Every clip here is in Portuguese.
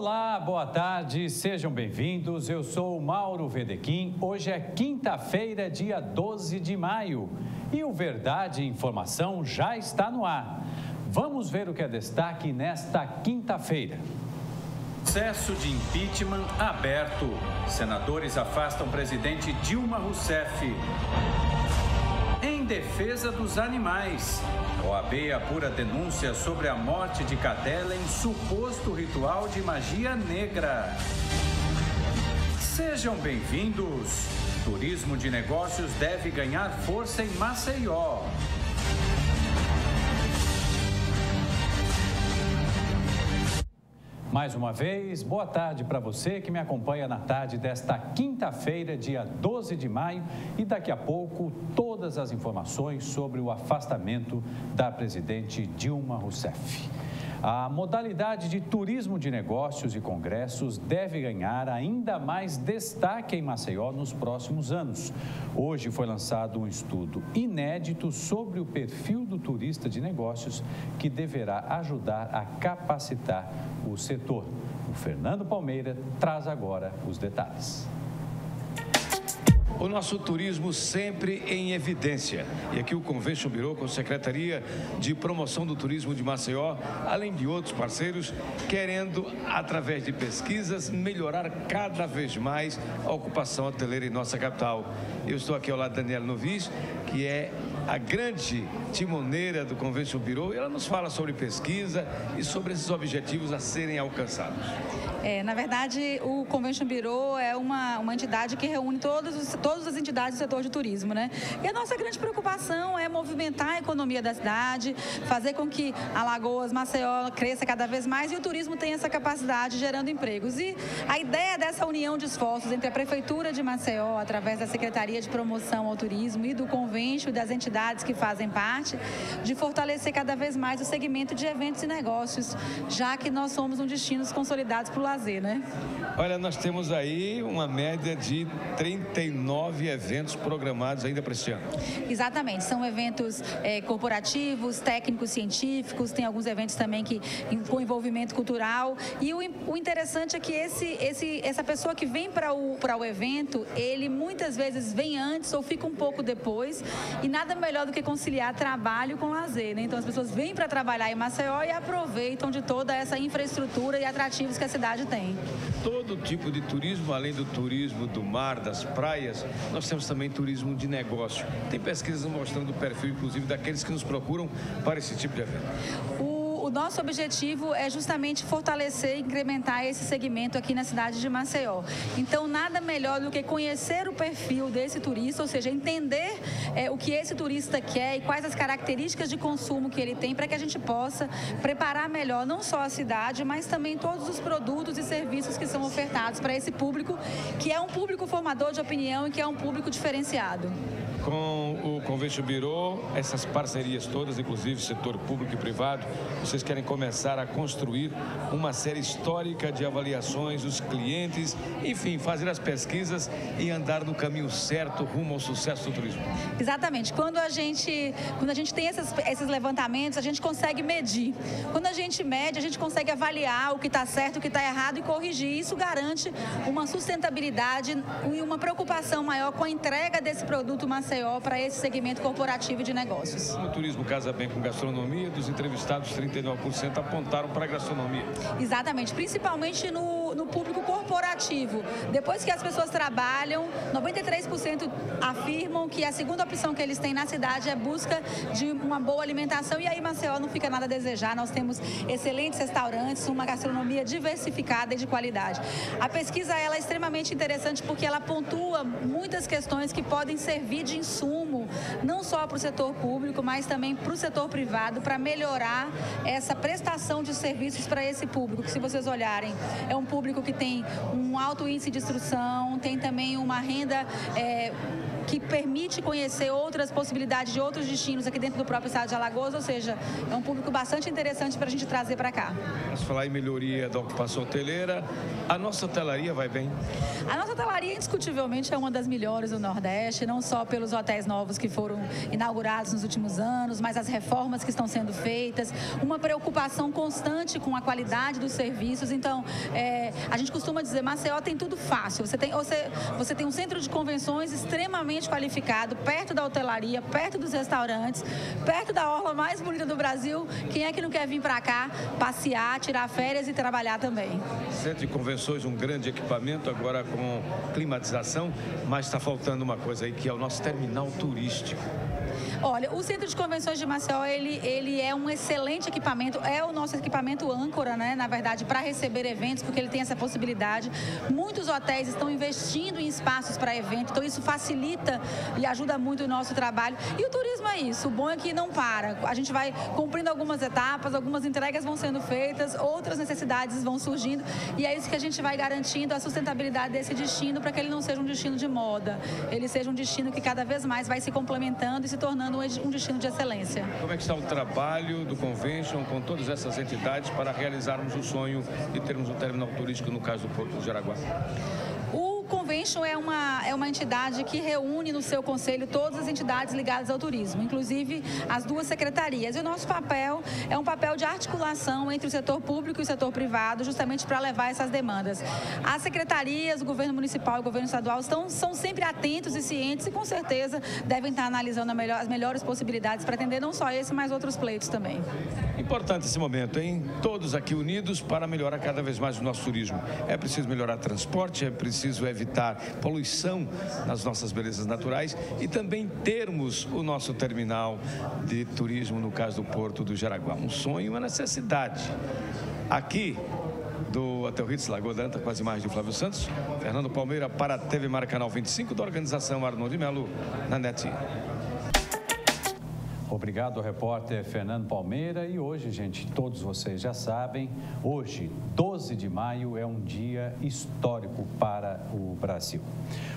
Olá, boa tarde, sejam bem-vindos. Eu sou o Mauro Vedequim. Hoje é quinta-feira, dia 12 de maio. E o Verdade e Informação já está no ar. Vamos ver o que é destaque nesta quinta-feira. Processo de impeachment aberto. Senadores afastam presidente Dilma Rousseff. Em defesa dos animais. OAB apura denúncia sobre a morte de cadela em suposto ritual de magia negra. Sejam bem-vindos. Turismo de negócios deve ganhar força em Maceió. Mais uma vez, boa tarde para você que me acompanha na tarde desta quinta-feira, dia 12 de maio. E daqui a pouco, todas as informações sobre o afastamento da presidente Dilma Rousseff. A modalidade de turismo de negócios e congressos deve ganhar ainda mais destaque em Maceió nos próximos anos. Hoje foi lançado um estudo inédito sobre o perfil do turista de negócios que deverá ajudar a capacitar o setor. O Fernando Palmeira traz agora os detalhes. O nosso turismo sempre em evidência. E aqui o Convention Bureau, com a Secretaria de Promoção do Turismo de Maceió, além de outros parceiros, querendo, através de pesquisas, melhorar cada vez mais a ocupação hoteleira em nossa capital. Eu estou aqui ao lado da Daniela Novis, que é a grande timoneira do Convention Bureau, e ela nos fala sobre pesquisa e sobre esses objetivos a serem alcançados. Na verdade, o Convention Bureau é uma entidade que reúne todas as entidades do setor de turismo, né? E a nossa grande preocupação é movimentar a economia da cidade, fazer com que Alagoas, Maceió cresça cada vez mais e o turismo tenha essa capacidade gerando empregos. E a ideia dessa união de esforços entre a Prefeitura de Maceió, através da Secretaria de Promoção ao Turismo e do Convention e das entidades que fazem parte, de fortalecer cada vez mais o segmento de eventos e negócios, já que nós somos um destino consolidado para o lazer, né? Olha, nós temos aí uma média de 39 eventos programados ainda para este ano. Exatamente, são eventos corporativos, técnicos, científicos, tem alguns eventos também com envolvimento cultural. E o interessante é que essa pessoa que vem para o evento, ele muitas vezes vem antes ou fica um pouco depois, e nada melhor do que conciliar trabalho com lazer, né? Então as pessoas vêm para trabalhar em Maceió e aproveitam de toda essa infraestrutura e atrativos que a cidade tem. Todo tipo de turismo, além do turismo do mar, das praias, nós temos também turismo de negócio. Tem pesquisas mostrando o perfil, inclusive, daqueles que nos procuram para esse tipo de evento. O nosso objetivo é justamente fortalecer e incrementar esse segmento aqui na cidade de Maceió. Então, nada melhor do que conhecer o perfil desse turista, ou seja, entender o que esse turista quer e quais as características de consumo que ele tem, para que a gente possa preparar melhor não só a cidade, mas também todos os produtos e serviços que são ofertados para esse público, que é um público formador de opinião e que é um público diferenciado. Com o Convention Bureau, essas parcerias todas, inclusive setor público e privado, vocês querem começar a construir uma série histórica de avaliações dos clientes, enfim, fazer as pesquisas e andar no caminho certo rumo ao sucesso do turismo. Exatamente. Quando a gente tem esses levantamentos, a gente consegue medir. Quando a gente mede, a gente consegue avaliar o que está certo, o que está errado e corrigir. Isso garante uma sustentabilidade e uma preocupação maior com a entrega desse produto Maceió para esse segmento corporativo de negócios. O turismo casa bem com gastronomia, dos entrevistados, 39% apontaram para a gastronomia. Exatamente, principalmente no público corporativo. Depois que as pessoas trabalham, 93% afirmam que a segunda opção que eles têm na cidade é busca de uma boa alimentação, e aí Maceió não fica nada a desejar. Nós temos excelentes restaurantes, uma gastronomia diversificada e de qualidade. A pesquisa ela é extremamente interessante porque ela pontua muitas questões que podem servir de insumo, não só para o setor público, mas também para o setor privado, para melhorar essa prestação de serviços para esse público, que se vocês olharem, é um público público que tem um alto índice de instrução, tem também uma renda que permite conhecer outras possibilidades de outros destinos aqui dentro do próprio estado de Alagoas, ou seja, é um público bastante interessante para a gente trazer para cá. Vamos falar em melhoria da ocupação hoteleira. A nossa hotelaria vai bem? A nossa hotelaria, indiscutivelmente, é uma das melhores do Nordeste, não só pelos hotéis novos que foram inaugurados nos últimos anos, mas as reformas que estão sendo feitas, uma preocupação constante com a qualidade dos serviços. Então, a gente costuma dizer, Maceió tem tudo fácil. Você tem um centro de convenções extremamente qualificado, perto da hotelaria, perto dos restaurantes, perto da orla mais bonita do Brasil. Quem é que não quer vir para cá, passear, tirar férias e trabalhar também? Centro de convenções, um grande equipamento, agora com climatização, mas está faltando uma coisa aí, que é o nosso terminal turístico. Olha, o Centro de Convenções de Maceió, ele é um excelente equipamento, é o nosso equipamento âncora, né, na verdade, para receber eventos, porque ele tem essa possibilidade. Muitos hotéis estão investindo em espaços para evento, então isso facilita e ajuda muito o nosso trabalho. E o turismo é isso, o bom é que não para. A gente vai cumprindo algumas etapas, algumas entregas vão sendo feitas, outras necessidades vão surgindo, e é isso que a gente vai garantindo a sustentabilidade desse destino, para que ele não seja um destino de moda, ele seja um destino que cada vez mais vai se complementando e se tornando um destino de excelência. Como é que está o trabalho do Convention com todas essas entidades para realizarmos o sonho de termos um terminal turístico no caso do Porto do Jaraguá? O Convention é uma entidade que reúne no seu conselho todas as entidades ligadas ao turismo, inclusive as duas secretarias. E o nosso papel é um papel de articulação entre o setor público e o setor privado, justamente para levar essas demandas. As secretarias, o governo municipal e o governo estadual são sempre atentos e cientes e com certeza devem estar analisando as melhores possibilidades para atender não só esse, mas outros pleitos também. Importante esse momento, hein? Todos aqui unidos para melhorar cada vez mais o nosso turismo. É preciso melhorar transporte, é preciso evitar poluição nas nossas belezas naturais e também termos o nosso terminal de turismo, no caso do Porto do Jaraguá. Um sonho e uma necessidade. Aqui do Hotel Ritz Lagoa d'Anta, com as imagens de Flávio Santos, Fernando Palmeira para a TV Maracanã 25, da organização Arnold de Melo, na NET. Obrigado ao repórter Fernando Palmeira. E hoje, gente, todos vocês já sabem, hoje, 12 de maio, é um dia histórico para o Brasil.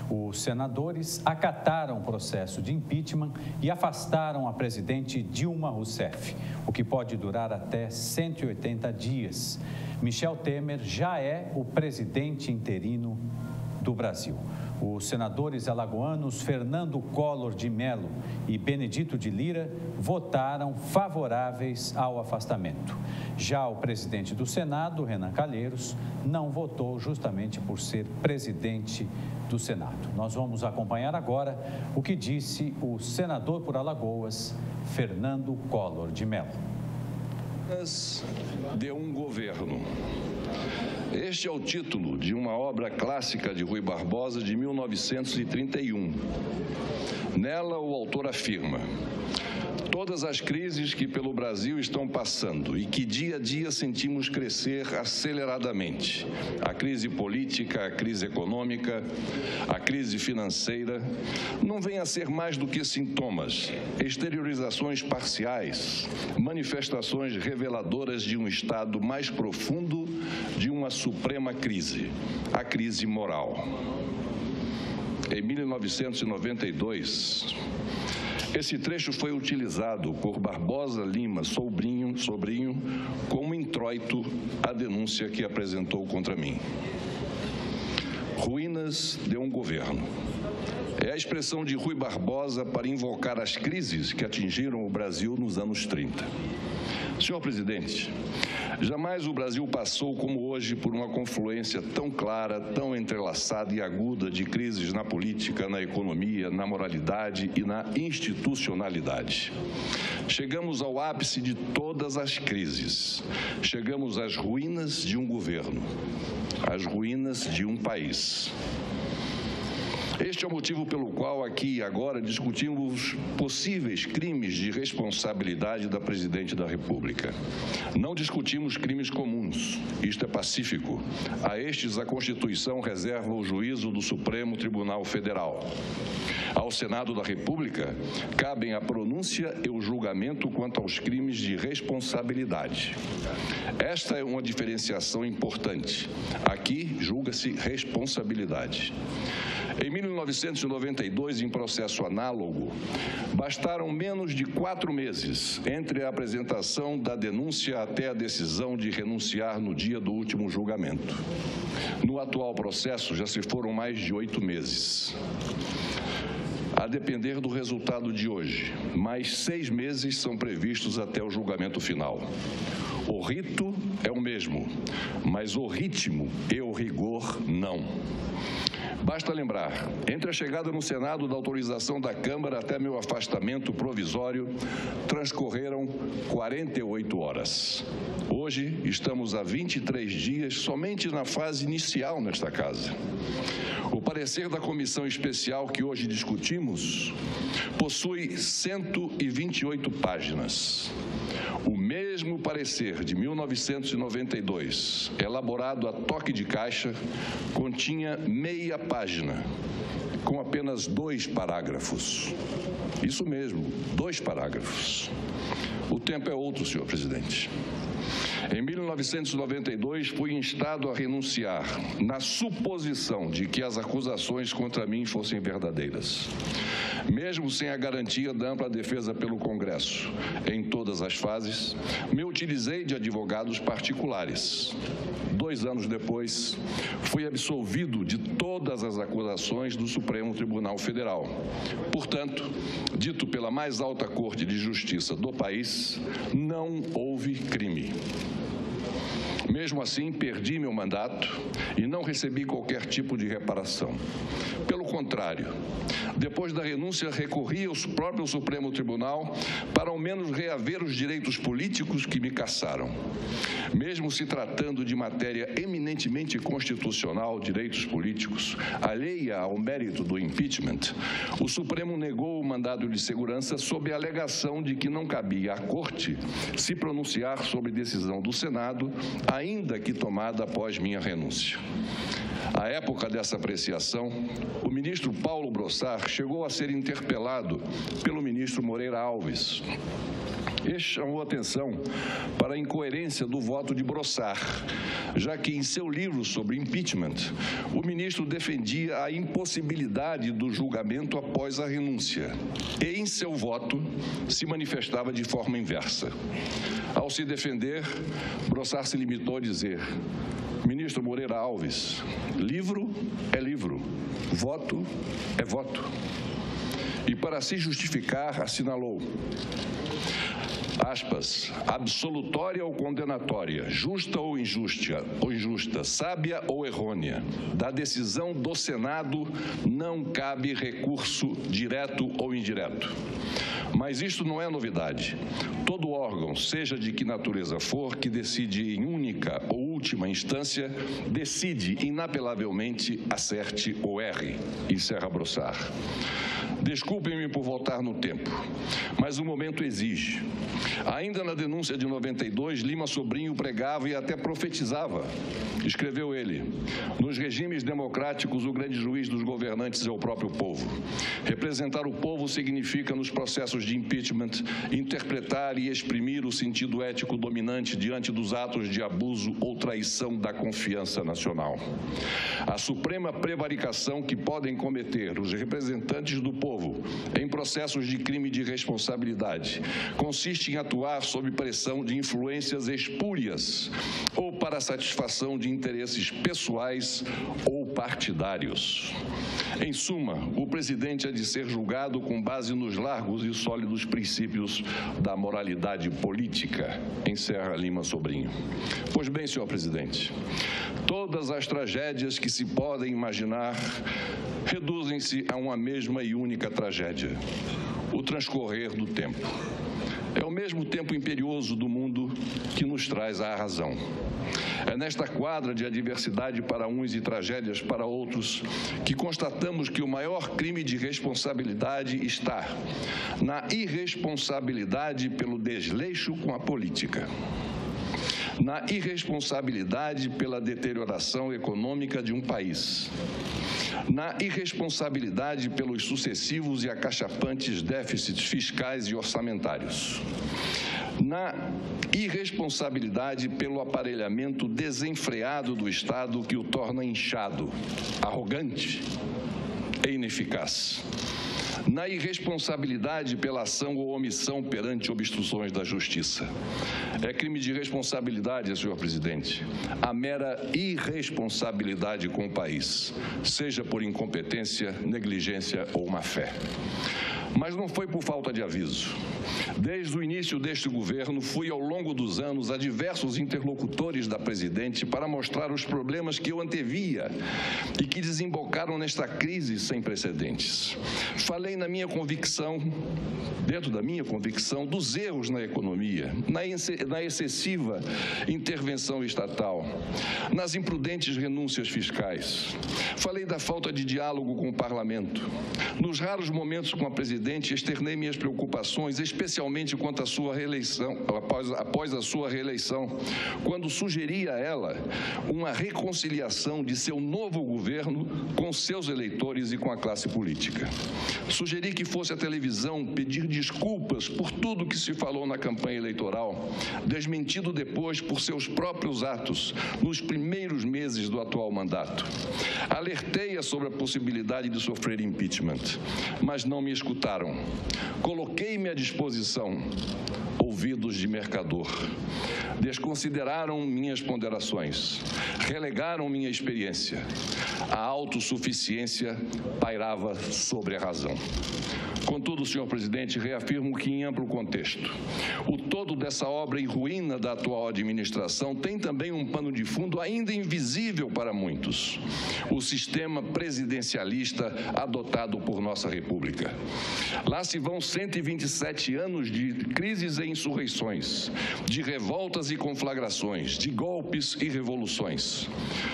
Os senadores acataram o processo de impeachment e afastaram a presidente Dilma Rousseff, o que pode durar até 180 dias. Michel Temer já é o presidente interino do Brasil. Os senadores alagoanos Fernando Collor de Mello e Benedito de Lira votaram favoráveis ao afastamento. Já o presidente do Senado, Renan Calheiros, não votou justamente por ser presidente do Senado. Nós vamos acompanhar agora o que disse o senador por Alagoas, Fernando Collor de Mello. De um governo. Este é o título de uma obra clássica de Rui Barbosa de 1931. Nela, o autor afirma: todas as crises que pelo Brasil estão passando e que dia a dia sentimos crescer aceleradamente, a crise política, a crise econômica, a crise financeira, não vêm a ser mais do que sintomas, exteriorizações parciais, manifestações reveladoras de um estado mais profundo de uma suprema crise, a crise moral. Em 1992, esse trecho foi utilizado por Barbosa Lima, sobrinho, como introito à denúncia que apresentou contra mim. Ruínas de um governo. É a expressão de Rui Barbosa para invocar as crises que atingiram o Brasil nos anos 30. Senhor presidente, jamais o Brasil passou como hoje por uma confluência tão clara, tão entrelaçada e aguda de crises na política, na economia, na moralidade e na institucionalidade. Chegamos ao ápice de todas as crises. Chegamos às ruínas de um governo, às ruínas de um país. Este é o motivo pelo qual aqui e agora discutimos possíveis crimes de responsabilidade da Presidente da República. Não discutimos crimes comuns, isto é pacífico. A estes a Constituição reserva o juízo do Supremo Tribunal Federal. Ao Senado da República, cabem a pronúncia e o julgamento quanto aos crimes de responsabilidade. Esta é uma diferenciação importante. Aqui, julga-se responsabilidade. Em 1992, em processo análogo, bastaram menos de 4 meses entre a apresentação da denúncia até a decisão de renunciar no dia do último julgamento. No atual processo, já se foram mais de 8 meses. A depender do resultado de hoje, mais 6 meses são previstos até o julgamento final. O rito é o mesmo, mas o ritmo e o rigor não. Basta lembrar, entre a chegada no Senado da autorização da Câmara até meu afastamento provisório, transcorreram 48 horas. Hoje, estamos há 23 dias somente na fase inicial nesta casa. O parecer da comissão especial que hoje discutimos possui 128 páginas. O mesmo parecer de 1992, elaborado a toque de caixa, continha meia página, com apenas 2 parágrafos. Isso mesmo, 2 parágrafos. O tempo é outro, senhor presidente. Em 1992, fui instado a renunciar, na suposição de que as acusações contra mim fossem verdadeiras. Mesmo sem a garantia da ampla defesa pelo Congresso, em todas as fases, me utilizei de advogados particulares. 2 anos depois, fui absolvido de todas as acusações do Supremo Tribunal Federal. Portanto, dito pela mais alta Corte de Justiça do país, não houve crime. Mesmo assim, perdi meu mandato e não recebi qualquer tipo de reparação. Pelo contrário, depois da renúncia, recorri ao próprio Supremo Tribunal para ao menos reaver os direitos políticos que me cassaram. Mesmo se tratando de matéria eminentemente constitucional, direitos políticos, alheia ao mérito do impeachment, o Supremo negou o mandado de segurança sob a alegação de que não cabia à Corte se pronunciar sobre decisão do Senado, ainda que tomada após minha renúncia. À época dessa apreciação, o ministro Paulo Brossard chegou a ser interpelado pelo ministro Moreira Alves. Este chamou atenção para a incoerência do voto de Brossard, já que em seu livro sobre impeachment, o ministro defendia a impossibilidade do julgamento após a renúncia e, em seu voto, se manifestava de forma inversa. Ao se defender, Brossard se limitou a dizer: ministro Moreira Alves, livro é livro, voto é voto. E para se justificar, assinalou: aspas, absolutória ou condenatória, justa ou injusta, sábia ou errônea, da decisão do Senado não cabe recurso direto ou indireto. Mas isto não é novidade. Todo órgão, seja de que natureza for, que decide em única ou última instância, decide inapelavelmente, acerte ou erre, encerra Brossard. Desculpem-me por voltar no tempo, mas o momento exige. Ainda na denúncia de 92, Lima Sobrinho pregava e até profetizava. Escreveu ele: nos regimes democráticos, o grande juiz dos governantes é o próprio povo. Representar o povo significa, nos processos de impeachment, interpretar e exprimir o sentido ético dominante diante dos atos de abuso ou traição da confiança nacional. A suprema prevaricação que podem cometer os representantes do povo em processos de crime de responsabilidade consiste em atuar sob pressão de influências espúrias ou para a satisfação de interesses pessoais ou partidários. Em suma, o presidente é de ser julgado com base nos largos e sólidos princípios da moralidade política, encerra Lima Sobrinho. Pois bem, senhor presidente, todas as tragédias que se podem imaginar reduzem reduzem-se a uma mesma e única tragédia: o transcorrer do tempo. É o mesmo tempo imperioso do mundo que nos traz à razão. É nesta quadra de adversidade para uns e tragédias para outros que constatamos que o maior crime de responsabilidade está na irresponsabilidade pelo desleixo com a política, na irresponsabilidade pela deterioração econômica de um país, na irresponsabilidade pelos sucessivos e acachapantes déficits fiscais e orçamentários, na irresponsabilidade pelo aparelhamento desenfreado do Estado que o torna inchado, arrogante e ineficaz, na irresponsabilidade pela ação ou omissão perante obstruções da justiça. É crime de responsabilidade, senhor presidente, a mera irresponsabilidade com o país, seja por incompetência, negligência ou má-fé. Mas não foi por falta de aviso. Desde o início deste governo, fui ao longo dos anos a diversos interlocutores da presidente para mostrar os problemas que eu antevia e que desembocaram nesta crise sem precedentes. Falei na minha convicção, dentro da minha convicção, dos erros na economia, na excessiva intervenção estatal, nas imprudentes renúncias fiscais. Falei da falta de diálogo com o parlamento. Nos raros momentos com a presidente, externei minhas preocupações, especialmente quanto à sua reeleição, após a sua reeleição, quando sugeri a ela uma reconciliação de seu novo governo com seus eleitores e com a classe política. Sugeri que fosse à televisão pedir desculpas por tudo que se falou na campanha eleitoral, desmentido depois por seus próprios atos nos primeiros meses do atual mandato. Alertei-a sobre a possibilidade de sofrer impeachment, mas não me escutaram. Coloquei-me à disposição, ouvidos de mercador. Desconsideraram minhas ponderações, relegaram minha experiência. A autossuficiência pairava sobre a razão. Contudo, senhor presidente, reafirmo que, em amplo contexto, o todo dessa obra em ruína da atual administração tem também um pano de fundo ainda invisível para muitos: o sistema presidencialista adotado por nossa República. Lá se vão 127 anos de crises e insurreições, de revoltas e conflagrações, de golpes e revoluções.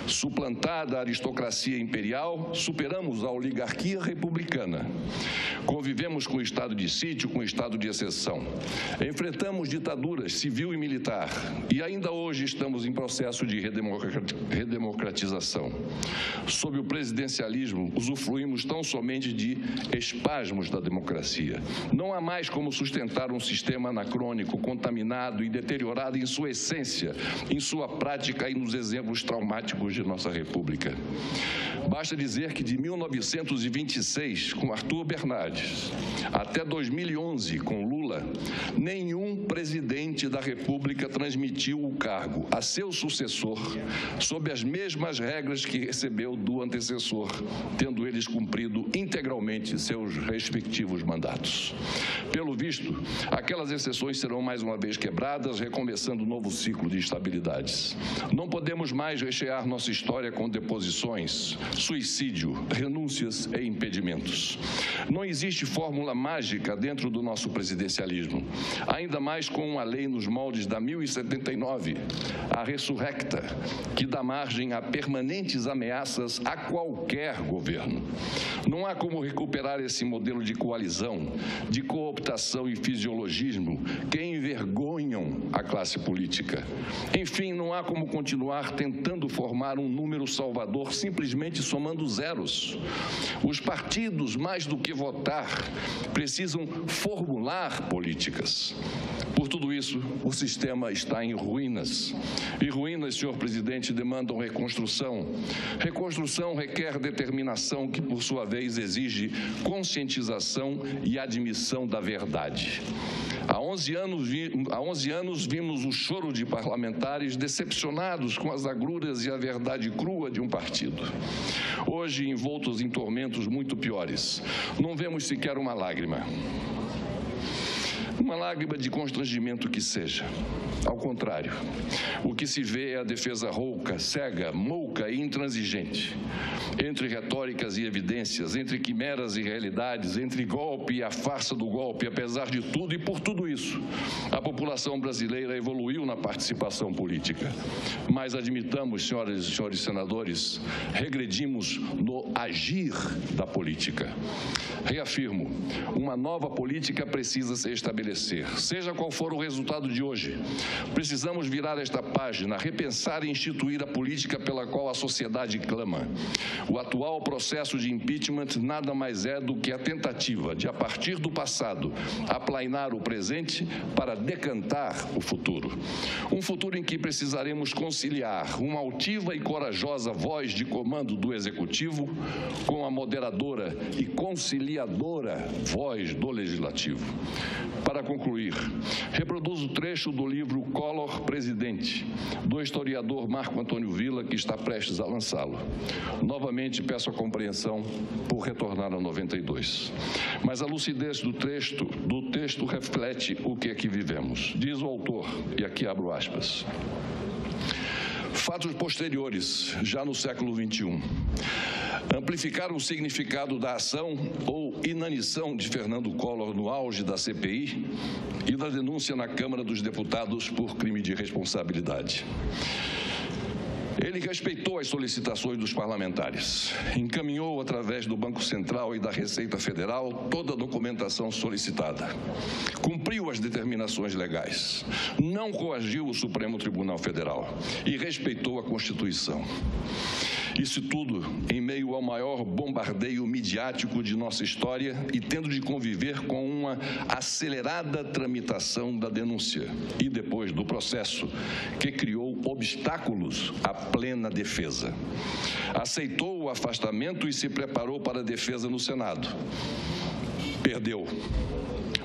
Suplantada a aristocracia imperial, superamos a oligarquia republicana. Convivemos com o estado de sítio, com o estado de exceção. Enfrentamos ditaduras civil e militar e ainda hoje estamos em processo de redemocratização. Sob o presidencialismo, usufruímos tão somente de espasmos da democracia. Não há mais como sustentar um sistema anacrônico, contaminado e deteriorado em sua essência, em sua prática e nos exemplos traumáticos de nossa República. Basta dizer que de 1926, com Arthur Bernardes, até 2011, com Lula, nenhum presidente da República transmitiu o cargo a seu sucessor sob as mesmas regras que recebeu do antecessor, tendo eles cumprido integralmente seus respectivos mandatos. Pelo visto, aquelas exceções serão mais uma vez quebradas, recomeçando um novo ciclo de instabilidades. Não podemos mais rechear nossa história com deposições, suicídio, renúncias e impedimentos. Não existe fórmula mágica dentro do nosso presidencialismo, ainda mais com uma lei nos moldes da 1079, a ressurrecta, que dá margem a permanentes ameaças a qualquer governo. Não há como recuperar esse modelo de coalizão, de cooptação e fisiologismo que envergonham a classe política. Enfim, não há como continuar tentando formar um número salvador simplesmente somando zeros. Os partidos, mais do que votar, precisam formular políticas. Por tudo isso, o sistema está em ruínas. E ruínas, senhor presidente, demandam reconstrução. Reconstrução requer determinação que, por sua vez, exige conscientização e admissão da verdade. Há 11 anos vimos o choro de parlamentares decepcionados com as agruras e a verdade crua de um partido. Hoje, envoltos em tormentos muito piores, não vemos sequer uma lágrima. uma lágrima de constrangimento que seja. Ao contrário, o que se vê é a defesa rouca, cega, mouca e intransigente. Entre retóricas e evidências, entre quimeras e realidades, entre golpe e a farsa do golpe, apesar de tudo e por tudo isso, a população brasileira evoluiu na participação política. Mas admitamos, senhoras e senhores senadores, regredimos no agir da política. Reafirmo, uma nova política precisa se estabelecer, seja qual for o resultado de hoje. Precisamos virar esta página, repensar e instituir a política pela qual a sociedade clama. O atual processo de impeachment nada mais é do que a tentativa de, a partir do passado, aplainar o presente para decantar o futuro. Um futuro em que precisaremos conciliar uma altiva e corajosa voz de comando do Executivo com a moderadora e conciliadora voz do Legislativo. Para concluir, reproduzo o trecho do livro Collor Presidente, do historiador Marco Antônio Villa, que está prestes a lançá-lo. Novamente peço a compreensão por retornar ao 92. Mas a lucidez do texto reflete o que aqui vivemos. Diz o autor, e aqui abro aspas: fatos posteriores, já no século XXI, amplificaram o significado da ação ou inanição de Fernando Collor no auge da CPI e da denúncia na Câmara dos Deputados por crime de responsabilidade. Ele respeitou as solicitações dos parlamentares, encaminhou através do Banco Central e da Receita Federal toda a documentação solicitada, cumpriu as determinações legais, não coagiu o Supremo Tribunal Federal e respeitou a Constituição. Isso tudo em meio ao maior bombardeio midiático de nossa história e tendo de conviver com uma acelerada tramitação da denúncia e depois do processo, que criou obstáculos à plena defesa. Aceitou o afastamento e se preparou para a defesa no Senado. Perdeu.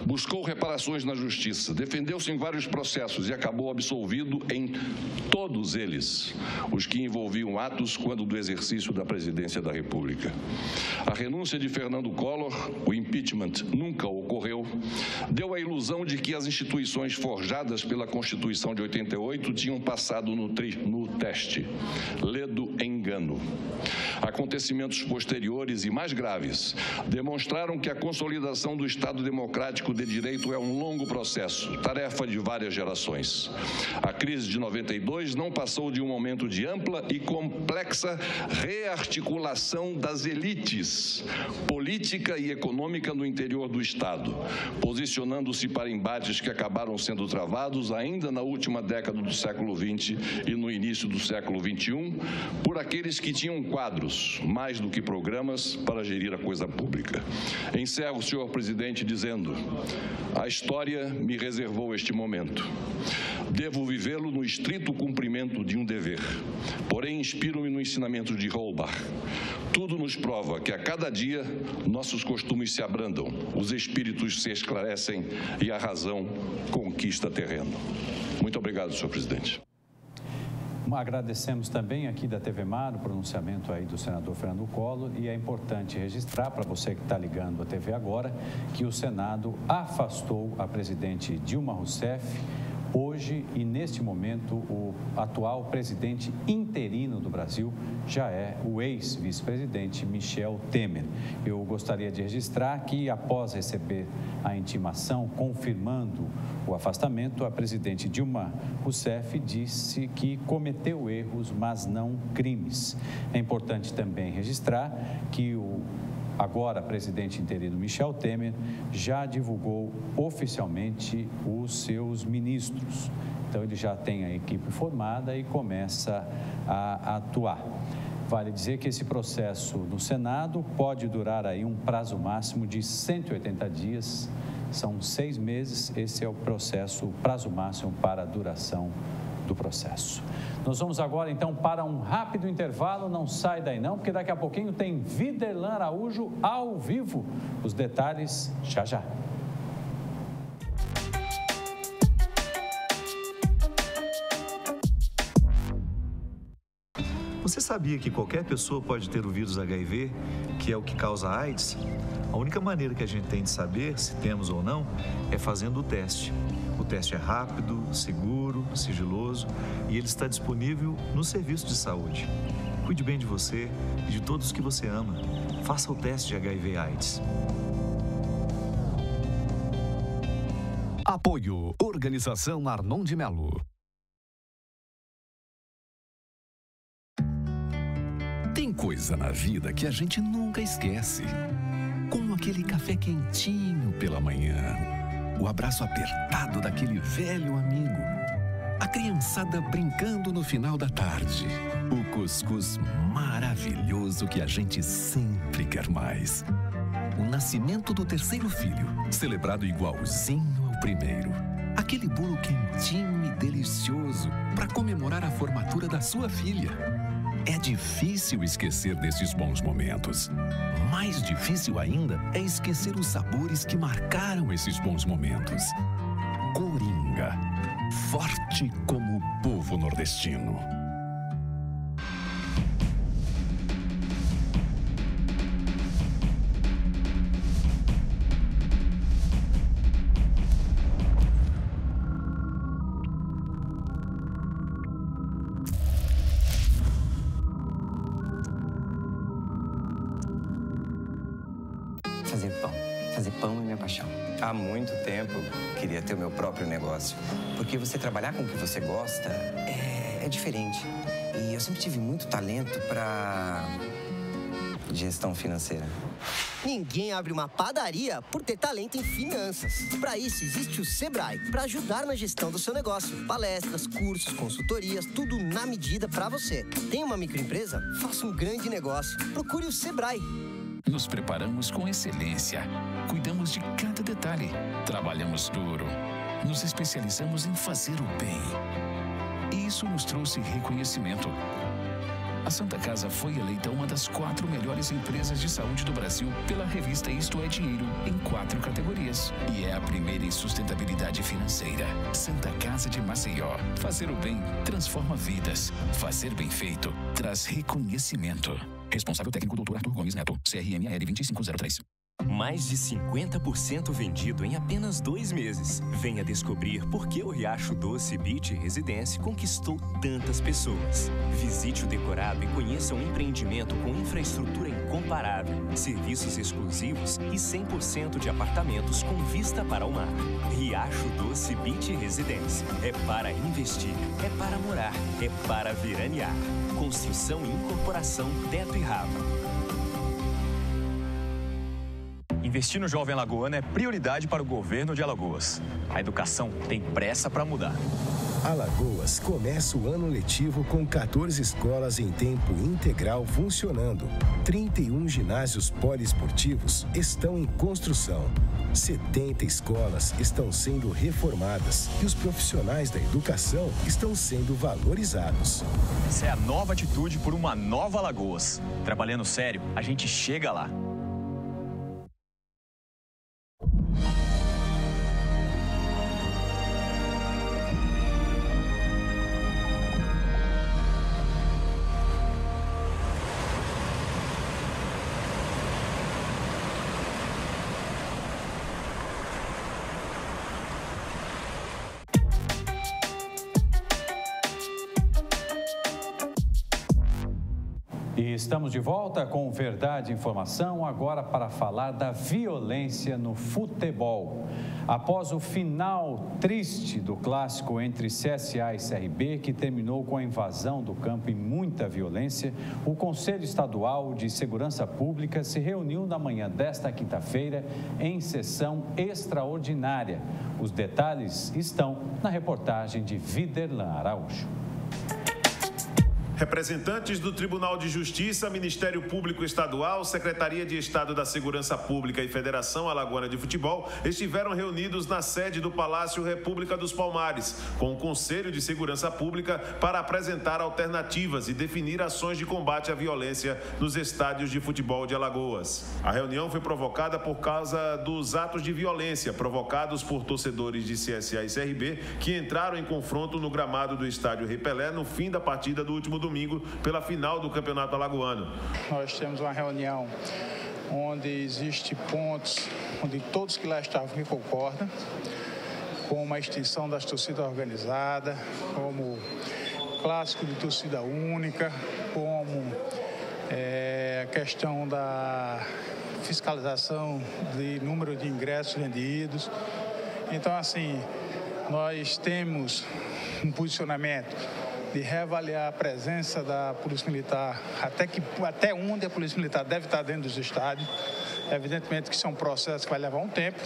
Buscou reparações na Justiça, defendeu-se em vários processos e acabou absolvido em todos eles, os que envolviam atos quando do exercício da presidência da República. A renúncia de Fernando Collor, o impeachment nunca ocorreu, deu a ilusão de que as instituições forjadas pela Constituição de 88 tinham passado no teste. Ledo engano. Acontecimentos posteriores e mais graves demonstraram que a consolidação do Estado democrático de direito é um longo processo, tarefa de várias gerações. A crise de 92 não passou de um momento de ampla e complexa rearticulação das elites política e econômica no interior do Estado, posicionando-se para embates que acabaram sendo travados ainda na última década do século XX e no início do século XXI por aqueles que tinham quadros, mais do que programas, para gerir a coisa pública. Encerro, senhor presidente, dizendo: a história me reservou este momento. Devo vivê-lo no estrito cumprimento de um dever. Porém, inspiro-me no ensinamento de Holbach. Tudo nos prova que a cada dia nossos costumes se abrandam, os espíritos se esclarecem e a razão conquista terreno. Muito obrigado, senhor presidente. Agradecemos também aqui da TV Mar o pronunciamento aí do senador Fernando Collor, e é importante registrar para você que está ligando a TV agora que o Senado afastou a presidente Dilma Rousseff hoje, e neste momento o atual presidente interino do Brasil já é o ex-vice-presidente Michel Temer. Eu gostaria de registrar que, após receber a intimação confirmando o afastamento, a presidente Dilma Rousseff disse que cometeu erros, mas não crimes. É importante também registrar que o agora presidente interino Michel Temer já divulgou oficialmente os seus ministros. Então ele já tem a equipe formada e começa a atuar. Vale dizer que esse processo no Senado pode durar aí um prazo máximo de 180 dias, são 6 meses, esse é o prazo máximo para a duração do processo. Nós vamos agora então para um rápido intervalo, não sai daí não, porque daqui a pouquinho tem Viderlan Araújo ao vivo. Os detalhes já já. Você sabia que qualquer pessoa pode ter o vírus HIV, que é o que causa AIDS? A única maneira que a gente tem de saber se temos ou não é fazendo o teste. O teste é rápido, seguro, sigiloso e ele está disponível no serviço de saúde. Cuide bem de você e de todos que você ama. Faça o teste de HIV/AIDS. Apoio Organização Arnon de Melo. Tem coisa na vida que a gente nunca esquece. Como aquele café quentinho pela manhã, o abraço apertado daquele velho amigo, a criançada brincando no final da tarde, o cuscuz maravilhoso que a gente sempre quer mais. O nascimento do terceiro filho, celebrado igualzinho ao primeiro. Aquele bolo quentinho e delicioso para comemorar a formatura da sua filha. É difícil esquecer desses bons momentos. Mais difícil ainda é esquecer os sabores que marcaram esses bons momentos. Coringa, forte como o povo nordestino. Fazer pão é minha paixão. Há muito tempo queria ter o meu próprio negócio. Porque você trabalhar com o que você gosta é diferente. E eu sempre tive muito talento para gestão financeira. Ninguém abre uma padaria por ter talento em finanças. Para isso existe o Sebrae, para ajudar na gestão do seu negócio. Palestras, cursos, consultorias, tudo na medida para você. Tem uma microempresa? Faça um grande negócio. Procure o Sebrae. Nos preparamos com excelência, cuidamos de cada detalhe, trabalhamos duro, nos especializamos em fazer o bem. E isso nos trouxe reconhecimento. A Santa Casa foi eleita uma das 4 melhores empresas de saúde do Brasil pela revista Isto é Dinheiro, em 4 categorias. E é a primeira em sustentabilidade financeira. Santa Casa de Maceió. Fazer o bem transforma vidas. Fazer bem feito traz reconhecimento. Responsável técnico Dr. Arthur Gomes Neto, CRMAR 2503. Mais de 50% vendido em apenas 2 meses. Venha descobrir por que o Riacho Doce Beach Residência conquistou tantas pessoas. Visite o decorado e conheça um empreendimento com infraestrutura incomparável, serviços exclusivos e 100% de apartamentos com vista para o mar. Riacho Doce Beach Residência. É para investir, é para morar, é para veranear. Construção e incorporação teto e rapa. Investir no jovem alagoano é prioridade para o governo de Alagoas. A educação tem pressa para mudar. Alagoas começa o ano letivo com 14 escolas em tempo integral funcionando. 31 ginásios poliesportivos estão em construção. 70 escolas estão sendo reformadas e os profissionais da educação estão sendo valorizados. Essa é a nova atitude por uma nova Alagoas. Trabalhando sério, a gente chega lá. E estamos de volta com Verdade e Informação, agora para falar da violência no futebol. Após o final triste do clássico entre CSA e CRB, que terminou com a invasão do campo e muita violência, o Conselho Estadual de Segurança Pública se reuniu na manhã desta quinta-feira em sessão extraordinária. Os detalhes estão na reportagem de Viderlan Araújo. Representantes do Tribunal de Justiça, Ministério Público Estadual, Secretaria de Estado da Segurança Pública e Federação Alagoana de Futebol estiveram reunidos na sede do Palácio República dos Palmares, com o Conselho de Segurança Pública para apresentar alternativas e definir ações de combate à violência nos estádios de futebol de Alagoas. A reunião foi provocada por causa dos atos de violência provocados por torcedores de CSA e CRB que entraram em confronto no gramado do estádio Rei Pelé no fim da partida do último domingo. domingo pela final do Campeonato Alagoano. Nós temos uma reunião onde existe pontos onde todos que lá estavam concordam, como a extinção das torcidas organizadas, como clássico de torcida única, como a questão da fiscalização de número de ingressos vendidos. Então, assim, nós temos um posicionamento de reavaliar a presença da Polícia Militar, até onde a Polícia Militar deve estar dentro dos estádios. Evidentemente que isso é um processo que vai levar um tempo,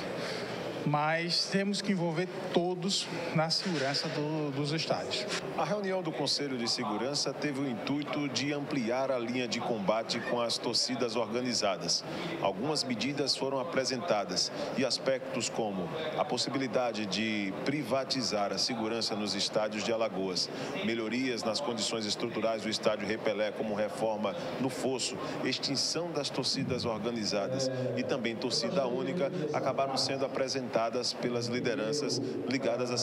mas temos que envolver todos na segurança dos estádios. A reunião do Conselho de Segurança teve o intuito de ampliar a linha de combate com as torcidas organizadas. Algumas medidas foram apresentadas e aspectos como a possibilidade de privatizar a segurança nos estádios de Alagoas, melhorias nas condições estruturais do estádio Rei Pelé, como reforma no fosso, extinção das torcidas organizadas e também torcida única, acabaram sendo apresentadas pelas lideranças ligadas à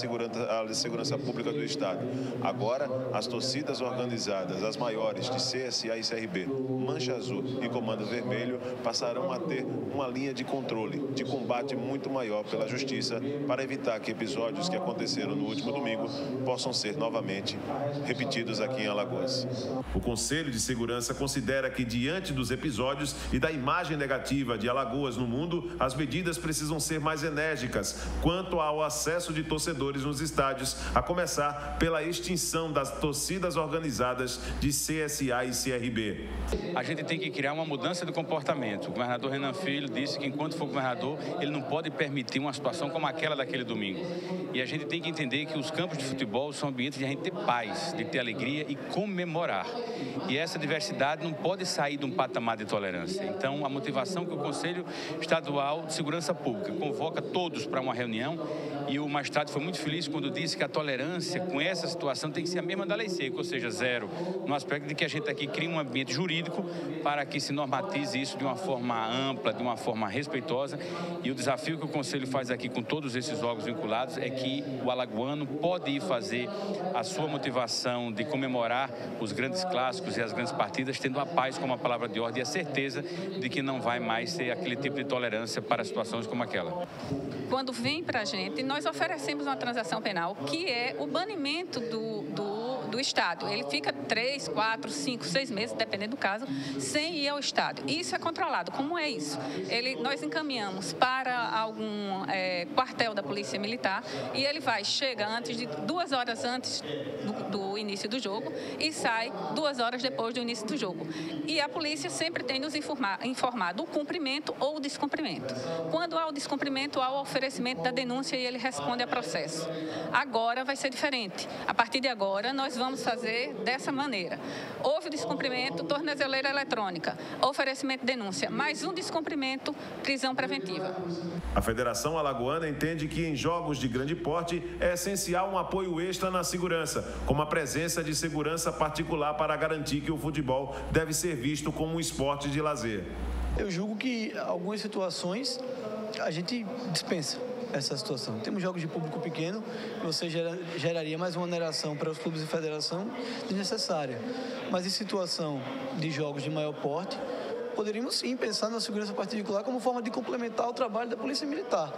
segurança pública do Estado. Agora, as torcidas organizadas, as maiores de CSA e CRB, Mancha Azul e Comando Vermelho, passarão a ter uma linha de controle, de combate muito maior pela Justiça, para evitar que episódios que aconteceram no último domingo possam ser novamente repetidos aqui em Alagoas. O Conselho de Segurança considera que, diante dos episódios e da imagem negativa de Alagoas no mundo, as medidas precisam ser mais enérgicas quanto ao acesso de torcedores nos estádios, a começar pela extinção das torcidas organizadas de CSA e CRB. A gente tem que criar uma mudança de comportamento. O governador Renan Filho disse que, enquanto for governador, ele não pode permitir uma situação como aquela daquele domingo. E a gente tem que entender que os campos de futebol são ambientes de a gente ter paz, de ter alegria e comemorar. E essa diversidade não pode sair de um patamar de tolerância. Então, a motivação que o Conselho Estadual de Segurança Pública convoca todos para uma reunião, e o magistrado foi muito feliz quando disse que a tolerância com essa situação tem que ser a mesma da lei seca, ou seja, zero, no aspecto de que a gente aqui cria um ambiente jurídico para que se normatize isso de uma forma ampla, de uma forma respeitosa. E o desafio que o Conselho faz aqui com todos esses órgãos vinculados é que o alagoano pode ir fazer a sua motivação de comemorar os grandes clássicos e as grandes partidas, tendo a paz como a palavra de ordem e a certeza de que não vai mais ser aquele tipo de tolerância para situações como aquela. Quando vem para a gente, nós oferecemos uma transação penal, que é o banimento do estádio. Ele fica 3, 4, 5, 6 meses, dependendo do caso, sem ir ao estádio. Isso é controlado. Como é isso? Nós encaminhamos para algum quartel da Polícia Militar e ele chega 2 horas antes do início do jogo e sai 2 horas depois do início do jogo. E a polícia sempre tem nos informado o cumprimento ou o descumprimento. Quando há o descumprimento, há o oferecimento da denúncia e ele responde a processo. Agora vai ser diferente. A partir de agora, nós vamos fazer dessa maneira. Houve o descumprimento, tornozeleira eletrônica, oferecimento de denúncia, mais um descumprimento, prisão preventiva. A Federação Alagoana entende que em jogos de grande porte é essencial um apoio extra na segurança, como a presença de segurança particular para garantir que o futebol deve ser visto como um esporte de lazer. Eu julgo que algumas situações a gente dispensa essa situação. Temos jogos de público pequeno, você geraria mais uma oneração para os clubes de federação desnecessária. Mas em situação de jogos de maior porte, poderíamos sim pensar na segurança particular como forma de complementar o trabalho da Polícia Militar.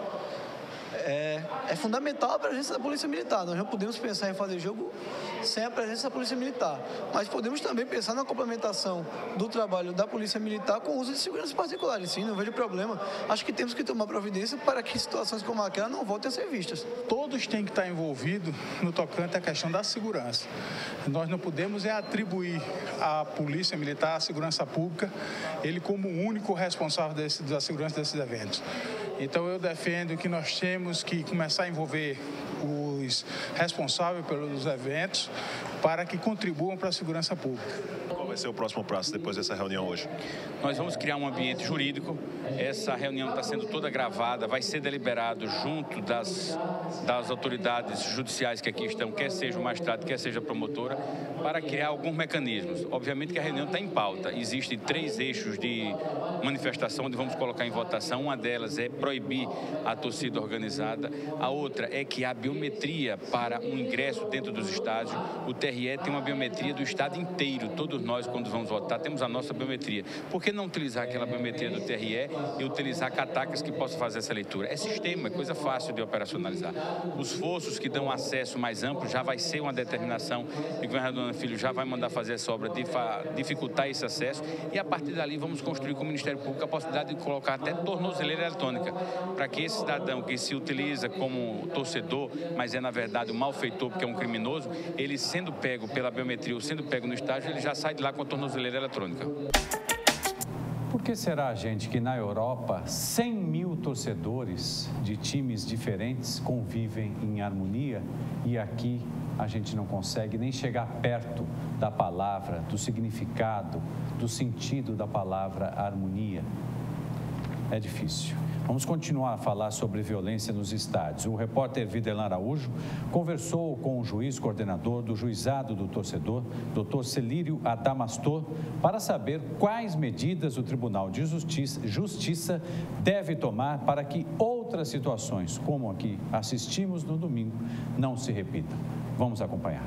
É fundamental a presença da Polícia Militar. Nós não podemos pensar em fazer jogo sem a presença da Polícia Militar. Mas podemos também pensar na complementação do trabalho da Polícia Militar com o uso de segurança particulares. Sim, não vejo problema. Acho que temos que tomar providência para que situações como aquela não voltem a ser vistas. Todos têm que estar envolvidos no tocante à questão da segurança. Nós não podemos atribuir à Polícia Militar, à segurança pública, ele como o único responsável da segurança desses eventos. Então eu defendo que nós temos que começar a envolver os responsáveis pelos eventos para que contribuam para a segurança pública. Qual vai ser o próximo passo depois dessa reunião hoje? Nós vamos criar um ambiente jurídico Essa reunião está sendo toda gravada, vai ser deliberado junto das autoridades judiciais que aqui estão, quer seja o magistrado, quer seja a promotora, para criar alguns mecanismos. Obviamente que a reunião está em pauta. Existem 3 eixos de manifestação onde vamos colocar em votação. Uma delas é proibir a torcida organizada. A outra é que a biometria para um ingresso dentro dos estádios, o TRE tem uma biometria do estado inteiro. Todos nós, quando vamos votar, temos a nossa biometria. Por que não utilizar aquela biometria do TRE e utilizar catacas que possam fazer essa leitura? É sistema, é coisa fácil de operacionalizar. Os fossos que dão acesso mais amplo já vai ser uma determinação e o governador Renan Filho já vai mandar fazer essa obra de dificultar esse acesso, e a partir dali vamos construir com o Ministério Público a possibilidade de colocar até tornozeleira eletrônica, para que esse cidadão que se utiliza como torcedor, mas é na verdade um malfeitor porque é um criminoso, ele sendo pego pela biometria ou sendo pego no estágio, ele já sai de lá com a tornozeleira eletrônica. Por que será, gente, que na Europa 100 mil torcedores de times diferentes convivem em harmonia e aqui a gente não consegue nem chegar perto da palavra, do significado, do sentido da palavra harmonia? É difícil. Vamos continuar a falar sobre violência nos estádios. O repórter Videlan Araújo conversou com o juiz coordenador do Juizado do Torcedor, Dr. Celírio Adamastor, para saber quais medidas o Tribunal de Justiça deve tomar para que outras situações, como a que assistimos no domingo, não se repitam. Vamos acompanhar.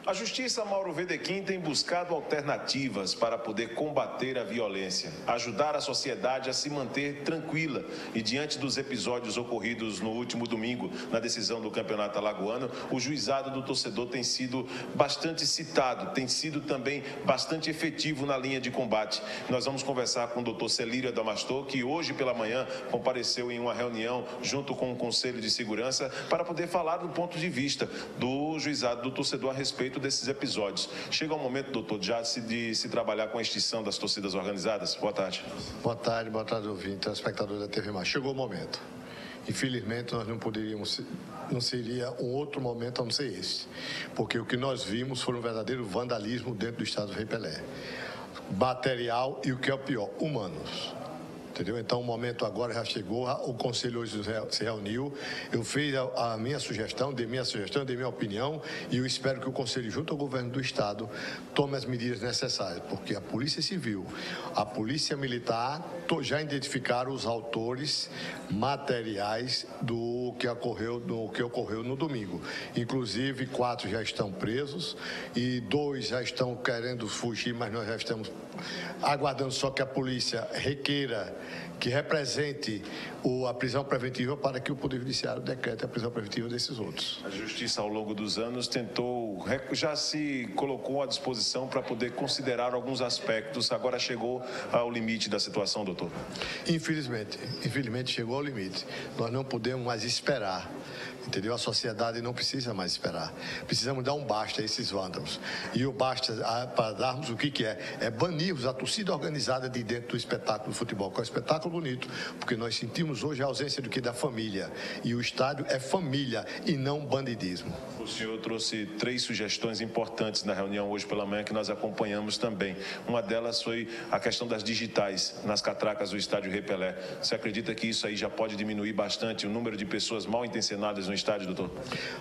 A Justiça Mauro Wedekind tem buscado alternativas para poder combater a violência, ajudar a sociedade a se manter tranquila. E diante dos episódios ocorridos no último domingo, na decisão do Campeonato Alagoano, o Juizado do Torcedor tem sido bastante citado, tem sido também bastante efetivo na linha de combate. Nós vamos conversar com o Dr. Celírio Adamastor, que hoje pela manhã compareceu em uma reunião junto com o Conselho de Segurança para poder falar do ponto de vista do Juizado do Torcedor a respeito desses episódios. Chega o momento, doutor, já de se trabalhar com a extinção das torcidas organizadas? Boa tarde. Boa tarde, ouvinte, telespectador da TV Mais. Chegou o momento. Infelizmente, nós não seria um outro momento a não ser esse, porque o que nós vimos foi um verdadeiro vandalismo dentro do estádio Rei Pelé. Material e o que é o pior, humanos. Entendeu? Então, o momento agora já chegou, o Conselho hoje se reuniu, eu fiz a minha sugestão, dei minha opinião, e eu espero que o Conselho, junto ao Governo do Estado, tome as medidas necessárias, porque a Polícia Civil, a Polícia Militar já identificaram os autores materiais do que ocorreu no domingo. Inclusive, 4 já estão presos e 2 já estão querendo fugir, mas nós já estamos aguardando só que a polícia requeira que represente a prisão preventiva para que o Poder Judiciário decrete a prisão preventiva desses outros. A Justiça, ao longo dos anos, já se colocou à disposição para poder considerar alguns aspectos. Agora chegou ao limite da situação, doutor? Infelizmente chegou ao limite. Nós não podemos mais esperar. Entendeu? A sociedade não precisa mais esperar. Precisamos dar um basta a esses vândalos. E o basta para darmos o que é? É banirmos a torcida organizada de dentro do espetáculo do futebol, que é um espetáculo bonito, porque nós sentimos hoje a ausência do que da família. E o estádio é família e não bandidismo. O senhor trouxe 3 sugestões importantes na reunião hoje pela manhã que nós acompanhamos também. Uma delas foi a questão das digitais nas catracas do estádio Rei Pelé. Você acredita que isso aí já pode diminuir bastante o número de pessoas mal intencionadas no estádio, doutor?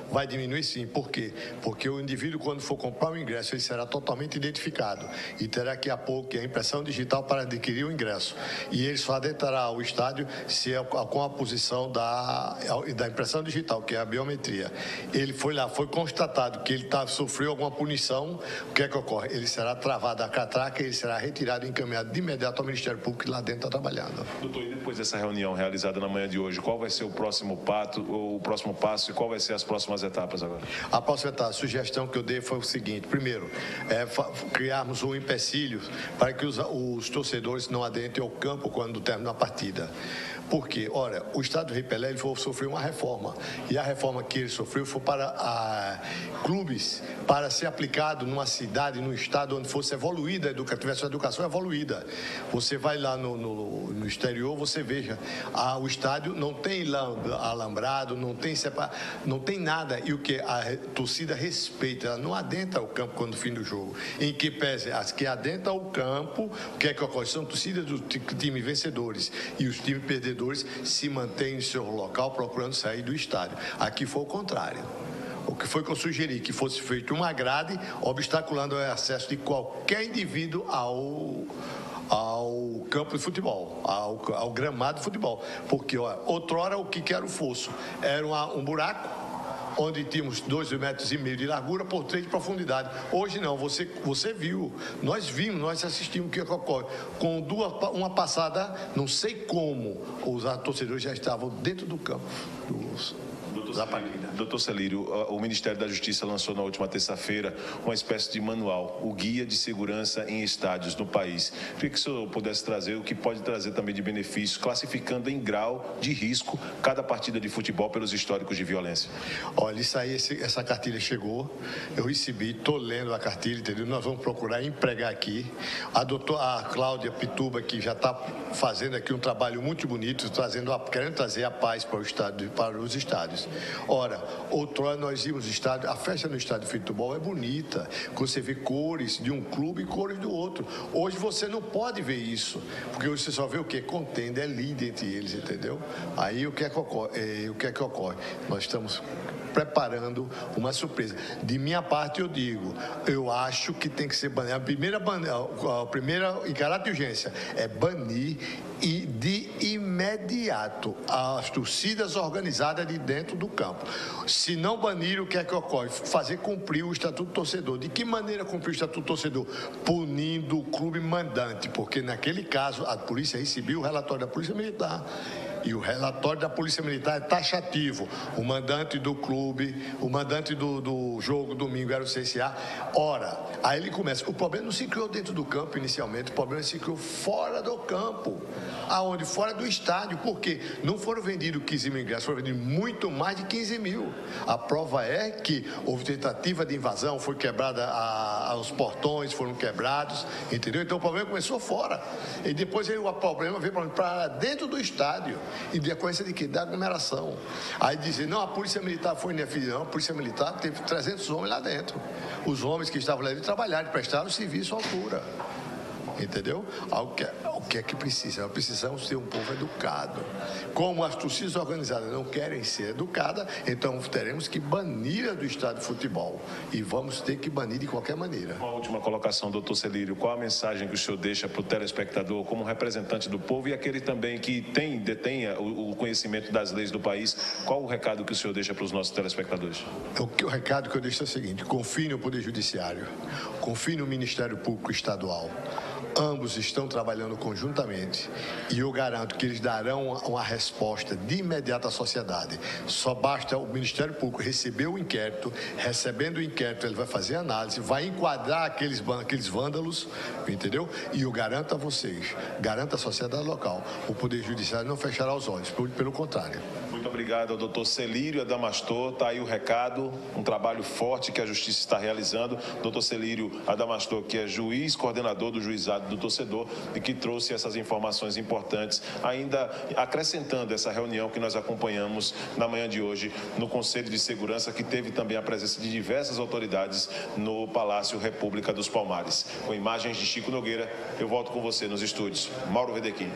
Vai diminuir sim. Por quê? Porque o indivíduo, quando for comprar o ingresso, ele será totalmente identificado e terá que a impressão digital para adquirir o ingresso. E ele só adentrará o estádio se é com a posição da impressão digital, que é a biometria. Ele foi lá, foi constatado que ele sofreu alguma punição, o que é que ocorre? Ele será travado a catraca, ele será retirado e encaminhado de imediato ao Ministério Público, que lá dentro está trabalhando. Doutor, e depois dessa reunião realizada na manhã de hoje, qual vai ser o próximo passo e qual vai ser as próximas etapas agora? A próxima etapa, a sugestão que eu dei foi o seguinte: primeiro, criarmos um empecilho para que os torcedores não adentrem ao campo quando termina a partida. Porque, olha, o estádio Rei Pelé sofreu uma reforma. E a reforma que ele sofreu foi para clubes simples para ser aplicado numa cidade, num estado onde fosse evoluída, tivesse uma educação evoluída. Você vai lá no exterior, você veja, o estádio não tem alambrado, não tem nada, e o que a torcida respeita, ela não adentra o campo quando fim do jogo. Em que pese as que adentram o campo, o que é que ocorre? São torcidas dos times vencedores, e os times perdedores se mantêm em seu local procurando sair do estádio. Aqui foi o contrário. O que foi que eu sugeri? Que fosse feito uma grade obstaculando o acesso de qualquer indivíduo ao campo de futebol, ao gramado de futebol. Porque, outrora, o que era o fosso? Era um buraco onde tínhamos 2,5 metros de largura por 3 de profundidade. Hoje não, você viu, nós vimos, nós assistimos o que ocorre. Com uma passada, não sei como, os torcedores já estavam dentro do campo da partida. Doutor Celírio, o Ministério da Justiça lançou na última terça-feira uma espécie de manual, o Guia de Segurança em Estádios no país. Queria que o senhor pudesse trazer o que pode trazer também de benefícios, classificando em grau de risco cada partida de futebol pelos históricos de violência. Olha, isso aí, essa cartilha chegou, eu recebi, estou lendo a cartilha, entendeu? Nós vamos procurar empregar aqui. A Cláudia Pituba, que já está fazendo aqui um trabalho muito bonito, querendo trazer a paz para os estádios. Ora, outrora nós íamos no estádio, a festa no estádio de futebol é bonita, você vê cores de um clube e cores do outro. Hoje você não pode ver isso, porque você só vê o quê? Contenda, é líder entre eles, entendeu? Aí o que é que ocorre? Nós estamos preparando uma surpresa. De minha parte, eu digo, eu acho que tem que ser banido. A primeira, em caráter de urgência, é banir e de imediato as torcidas organizadas de dentro do campo. Se não banir, o que é que ocorre? Fazer cumprir o Estatuto do Torcedor. De que maneira cumprir o Estatuto do Torcedor? Punindo o clube mandante, porque naquele caso a polícia recebeu o relatório da Polícia Militar. E o relatório da Polícia Militar é taxativo. O mandante do clube, o mandante do jogo domingo era o CSA. Ora, aí ele começa. O problema não se criou dentro do campo inicialmente, o problema se criou fora do campo. Aonde? Fora do estádio. Por quê? Não foram vendidos 15 mil ingressos, foram vendidos muito mais de 15 mil. A prova é que houve tentativa de invasão, foi quebrada, os portões foram quebrados, entendeu? Então o problema começou fora. E depois o problema veio para dentro do estádio. E decorrência de quê? Da aglomeração. Aí dizem, não, a Polícia Militar foi ineficiente. Não, a Polícia Militar teve 300 homens lá dentro. Os homens que estavam lá de trabalhar, prestaram serviço à altura. Entendeu? O que é que precisa? Nós precisamos ter um povo educado. Como as torcidas organizadas não querem ser educadas, então teremos que banir do estádio de futebol. E vamos ter que banir de qualquer maneira. Uma última colocação, doutor Celírio. Qual a mensagem que o senhor deixa para o telespectador como representante do povo e aquele também que detenha o conhecimento das leis do país? Qual o recado que o senhor deixa para os nossos telespectadores? O recado que eu deixo é o seguinte: confie no Poder Judiciário, confie no Ministério Público Estadual. Ambos estão trabalhando conjuntamente e eu garanto que eles darão uma resposta de imediato à sociedade. Só basta o Ministério Público receber o inquérito, recebendo o inquérito ele vai fazer análise, vai enquadrar aqueles vândalos, entendeu? E eu garanto a vocês, garanto à sociedade local, o Poder Judiciário não fechará os olhos, pelo contrário. Muito obrigado ao doutor Celírio Adamastor. Está aí o recado, um trabalho forte que a Justiça está realizando. Doutor Celírio Adamastor, que é juiz, coordenador do Juizado do Torcedor, e que trouxe essas informações importantes, ainda acrescentando essa reunião que nós acompanhamos na manhã de hoje no Conselho de Segurança, que teve também a presença de diversas autoridades no Palácio República dos Palmares. Com imagens de Chico Nogueira, eu volto com você nos estúdios. Mauro Vedequim.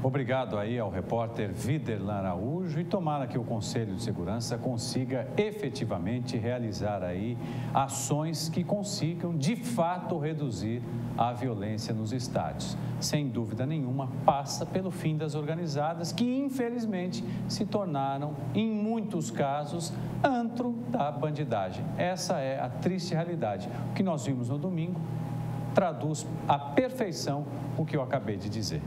Obrigado aí ao repórter Viderlan Araújo, e tomara que o Conselho de Segurança consiga efetivamente realizar aí ações que consigam de fato reduzir a violência nos estádios. Sem dúvida nenhuma, passa pelo fim das organizadas, que infelizmente se tornaram, em muitos casos, antro da bandidagem. Essa é a triste realidade. O que nós vimos no domingo traduz à perfeição o que eu acabei de dizer.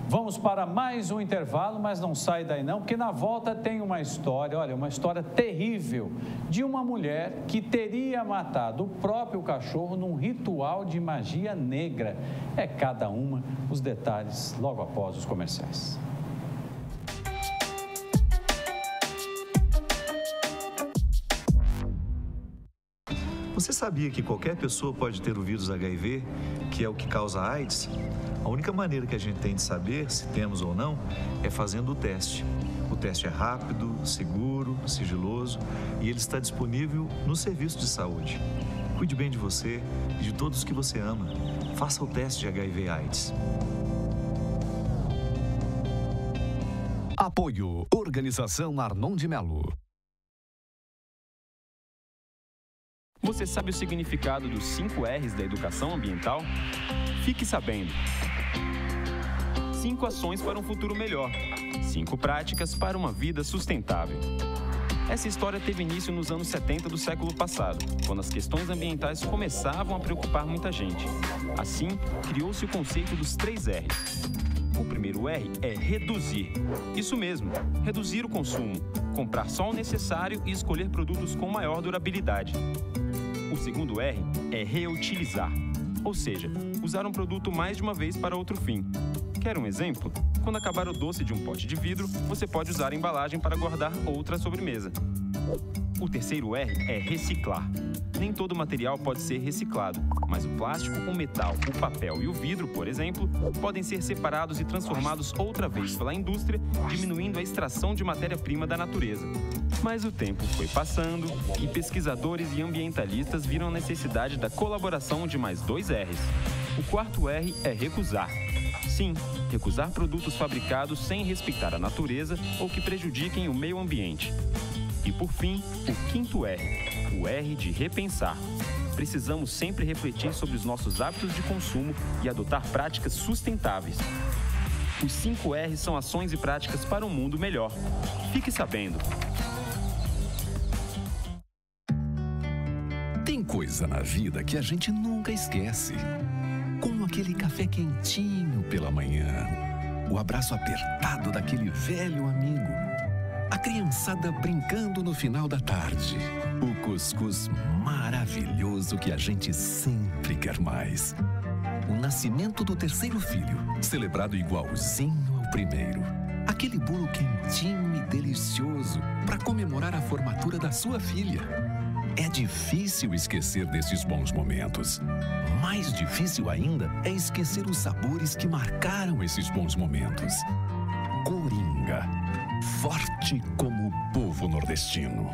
Vamos para mais um intervalo, mas não sai daí não, porque na volta tem uma história, olha, uma história terrível de uma mulher que teria matado o próprio cachorro num ritual de magia negra. É cada uma, os detalhes logo após os comerciais. Você sabia que qualquer pessoa pode ter o vírus HIV, que é o que causa AIDS? A única maneira que a gente tem de saber se temos ou não é fazendo o teste. O teste é rápido, seguro, sigiloso e ele está disponível no serviço de saúde. Cuide bem de você e de todos que você ama. Faça o teste de HIV/AIDS. Apoio Organização Arnon de Melo. Você sabe o significado dos 5 R's da educação ambiental? Fique sabendo. 5 ações para um futuro melhor. 5 práticas para uma vida sustentável. Essa história teve início nos anos 70 do século passado, quando as questões ambientais começavam a preocupar muita gente. Assim, criou-se o conceito dos 3 R's. O primeiro R é reduzir. Isso mesmo, reduzir o consumo, comprar só o necessário e escolher produtos com maior durabilidade. O segundo R é reutilizar, ou seja, usar um produto mais de uma vez para outro fim. Quer um exemplo? Quando acabar o doce de um pote de vidro, você pode usar a embalagem para guardar outra sobremesa. O terceiro R é reciclar. Nem todo material pode ser reciclado, mas o plástico, o metal, o papel e o vidro, por exemplo, podem ser separados e transformados outra vez pela indústria, diminuindo a extração de matéria-prima da natureza. Mas o tempo foi passando e pesquisadores e ambientalistas viram a necessidade da colaboração de mais 2 R's. O quarto R é recusar. Sim, recusar produtos fabricados sem respeitar a natureza ou que prejudiquem o meio ambiente. E por fim, o quinto R, o R de repensar. Precisamos sempre refletir sobre os nossos hábitos de consumo e adotar práticas sustentáveis. Os 5 R's são ações e práticas para um mundo melhor. Fique sabendo. Tem coisa na vida que a gente nunca esquece. Como aquele café quentinho pela manhã, o abraço apertado daquele velho amigo, a criançada brincando no final da tarde, o cuscuz maravilhoso que a gente sempre quer mais, o nascimento do terceiro filho, celebrado igualzinho ao primeiro, aquele bolo quentinho e delicioso para comemorar a formatura da sua filha. É difícil esquecer desses bons momentos. Mais difícil ainda é esquecer os sabores que marcaram esses bons momentos. Coringa, forte como o povo nordestino.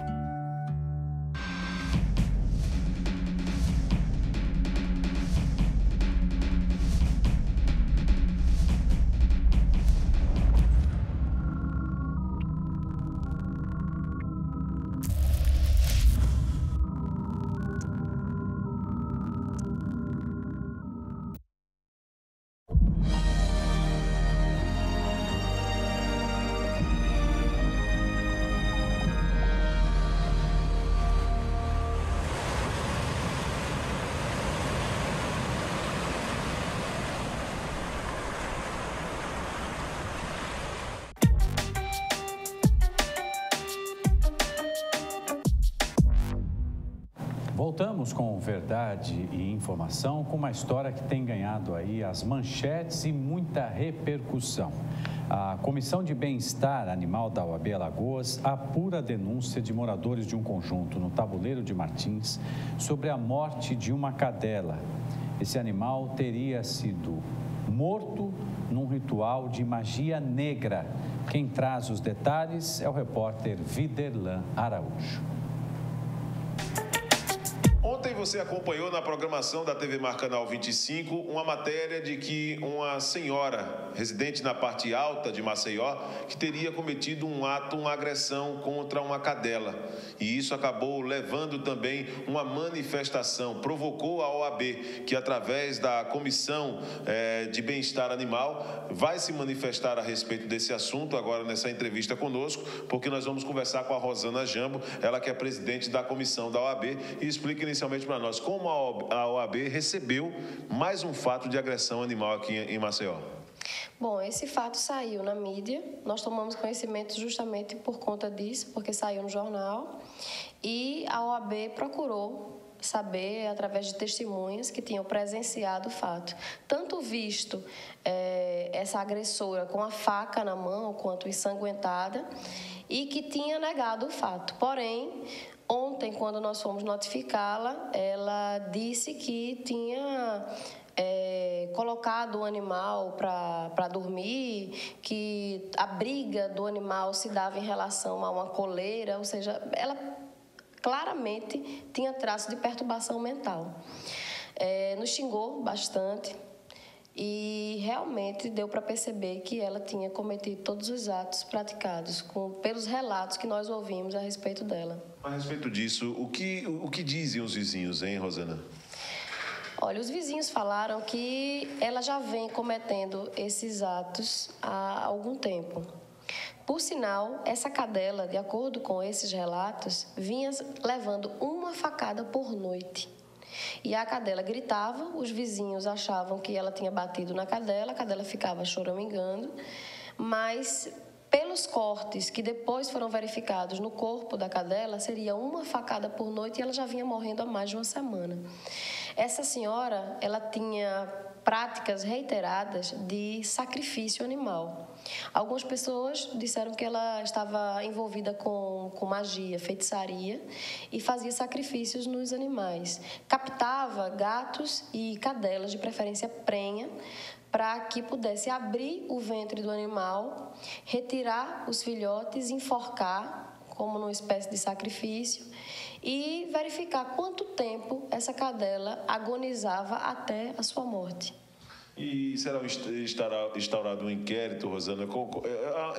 Voltamos com verdade e informação, com uma história que tem ganhado aí as manchetes e muita repercussão. A Comissão de Bem-Estar Animal da OAB Alagoas apura a denúncia de moradores de um conjunto no Tabuleiro de Martins sobre a morte de uma cadela. Esse animal teria sido morto num ritual de magia negra. Quem traz os detalhes é o repórter Viderlan Araújo. Ontem você acompanhou na programação da TV Mar Canal 25 uma matéria de que uma senhora residente na parte alta de Maceió que teria cometido um ato, uma agressão contra uma cadela. E isso acabou levando também uma manifestação, provocou a OAB, que através da Comissão de Bem-Estar Animal vai se manifestar a respeito desse assunto agora nessa entrevista conosco, porque nós vamos conversar com a Rosana Jambo, ela que é presidente da comissão da OAB, e explica inicialmente para nós como a OAB recebeu mais um fato de agressão animal aqui em Maceió. Bom, esse fato saiu na mídia, nós tomamos conhecimento justamente por conta disso, porque saiu no jornal, e a OAB procurou saber através de testemunhas que tinham presenciado o fato. Tanto visto essa agressora com a faca na mão, quanto ensanguentada, e que tinha negado o fato. Porém, ontem, quando nós fomos notificá-la, ela disse que tinha colocado o animal para dormir, que a briga do animal se dava em relação a uma coleira, ou seja, ela claramente tinha traço de perturbação mental. Nos xingou bastante e realmente deu para perceber que ela tinha cometido todos os atos praticados pelos relatos que nós ouvimos a respeito dela. A respeito disso, o que dizem os vizinhos, hein, Rosana? Olha, os vizinhos falaram que ela já vem cometendo esses atos há algum tempo. Por sinal, essa cadela, de acordo com esses relatos, vinha levando uma facada por noite. E a cadela gritava, os vizinhos achavam que ela tinha batido na cadela, a cadela ficava choramingando, mas pelos cortes que depois foram verificados no corpo da cadela, seria uma facada por noite e ela já vinha morrendo há mais de uma semana. Essa senhora, ela tinha práticas reiteradas de sacrifício animal. Algumas pessoas disseram que ela estava envolvida com magia, feitiçaria e fazia sacrifícios nos animais. Captava gatos e cadelas, de preferência prenha, para que pudesse abrir o ventre do animal, retirar os filhotes, enforcar, como numa espécie de sacrifício, e verificar quanto tempo essa cadela agonizava até a sua morte. E será instaurado um inquérito, Rosana?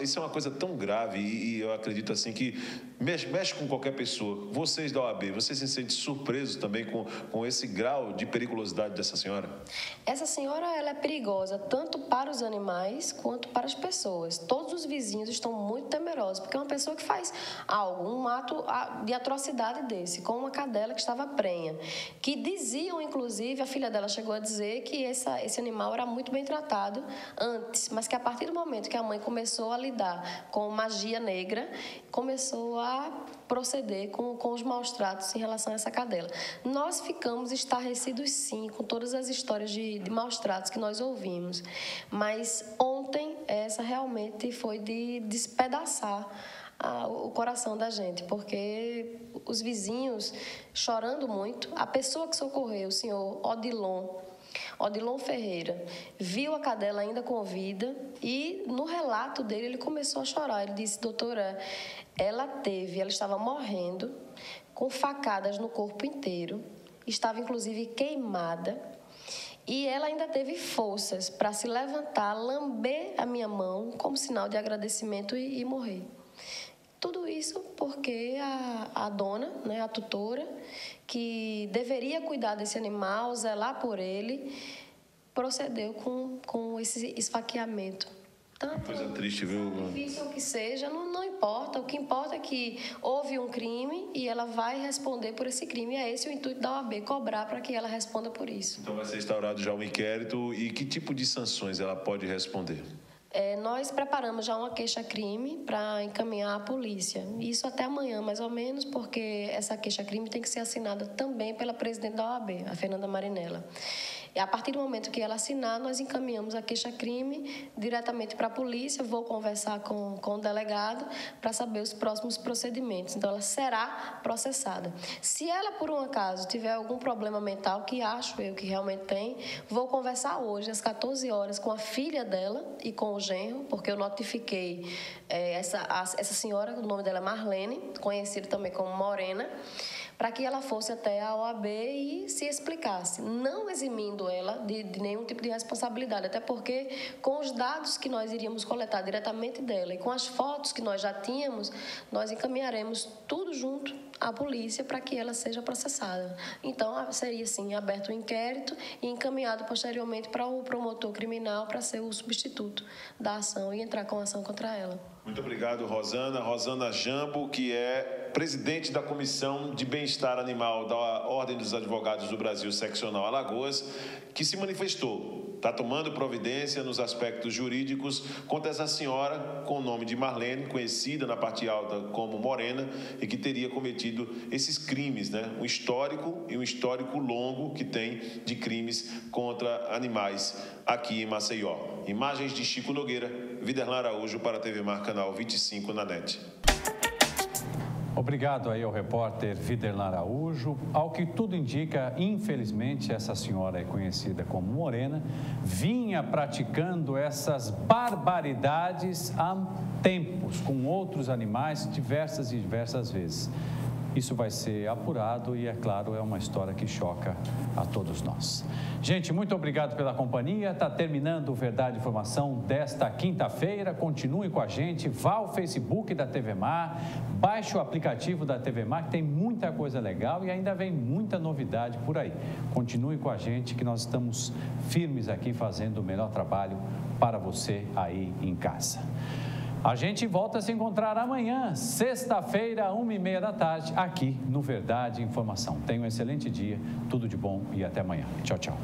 Isso é uma coisa tão grave e eu acredito assim que mexe com qualquer pessoa. Vocês da OAB, vocês se sentem surpresos também com esse grau de periculosidade dessa senhora? Essa senhora, ela é perigosa tanto para os animais quanto para as pessoas. Todos os vizinhos estão muito temerosos, porque é uma pessoa que faz um ato de atrocidade desse, com uma cadela que estava prenha. Que diziam, inclusive, a filha dela chegou a dizer que esse animal era muito bem tratado antes, mas que a partir do momento que a mãe começou a lidar com magia negra, começou a proceder com os maus tratos em relação a essa cadela. Nós ficamos estarrecidos, sim, com todas as histórias de maus tratos que nós ouvimos, mas ontem essa realmente foi de despedaçar o coração da gente, porque os vizinhos chorando muito, a pessoa que socorreu, o senhor Odilon Ferreira, viu a cadela ainda com vida e no relato dele ele começou a chorar. Ele disse: doutora, ela estava morrendo com facadas no corpo inteiro, estava inclusive queimada e ela ainda teve forças para se levantar, lamber a minha mão como sinal de agradecimento e morrer. Tudo isso porque a dona, né, a tutora, que deveria cuidar desse animal, zelar por ele, procedeu com esse esfaqueamento. Tanto coisa triste, viu? Difícil que seja, não importa. O que importa é que houve um crime e ela vai responder por esse crime. E é esse o intuito da OAB, cobrar para que ela responda por isso. Então vai ser instaurado já um inquérito e que tipo de sanções ela pode responder? Nós preparamos já uma queixa-crime para encaminhar à polícia. Isso até amanhã, mais ou menos, porque essa queixa-crime tem que ser assinada também pela presidente da OAB, a Fernanda Marinella. E a partir do momento que ela assinar, nós encaminhamos a queixa-crime diretamente para a polícia. Vou conversar com o delegado para saber os próximos procedimentos. Então, ela será processada. Se ela, por um acaso, tiver algum problema mental, que acho eu que realmente tem, vou conversar hoje, às 14 horas, com a filha dela e com o genro, porque eu notifiquei essa senhora, o nome dela é Marlene, conhecida também como Morena, para que ela fosse até a OAB e se explicasse, não eximindo ela de nenhum tipo de responsabilidade, até porque com os dados que nós iríamos coletar diretamente dela e com as fotos que nós já tínhamos, nós encaminharemos tudo junto à polícia para que ela seja processada. Então, seria, sim, aberto o inquérito e encaminhado posteriormente para o promotor criminal para ser o substituto da ação e entrar com ação contra ela. Muito obrigado, Rosana. Rosana Jambo, que é presidente da Comissão de Bem-Estar Animal da Ordem dos Advogados do Brasil, seccional Alagoas, que se manifestou está tomando providência nos aspectos jurídicos contra essa senhora com o nome de Marlene, conhecida na parte alta como Morena, e que teria cometido esses crimes, né? Um histórico longo que tem de crimes contra animais aqui em Maceió. Imagens de Chico Nogueira, Viderlan Araújo para a TV Mar, canal 25 na NET. Obrigado aí ao repórter Viderlan Araújo. Ao que tudo indica, infelizmente, essa senhora é conhecida como Morena, vinha praticando essas barbaridades há tempos com outros animais diversas vezes. Isso vai ser apurado e, é claro, é uma história que choca a todos nós. Gente, muito obrigado pela companhia. Está terminando o Verdade e Informação desta quinta-feira. Continue com a gente, vá ao Facebook da TV Mar, baixe o aplicativo da TV Mar, que tem muita coisa legal e ainda vem muita novidade por aí. Continue com a gente, que nós estamos firmes aqui fazendo o melhor trabalho para você aí em casa. A gente volta a se encontrar amanhã, sexta-feira, 1h30 da tarde, aqui no Verdade e Informação. Tenha um excelente dia, tudo de bom e até amanhã. Tchau, tchau.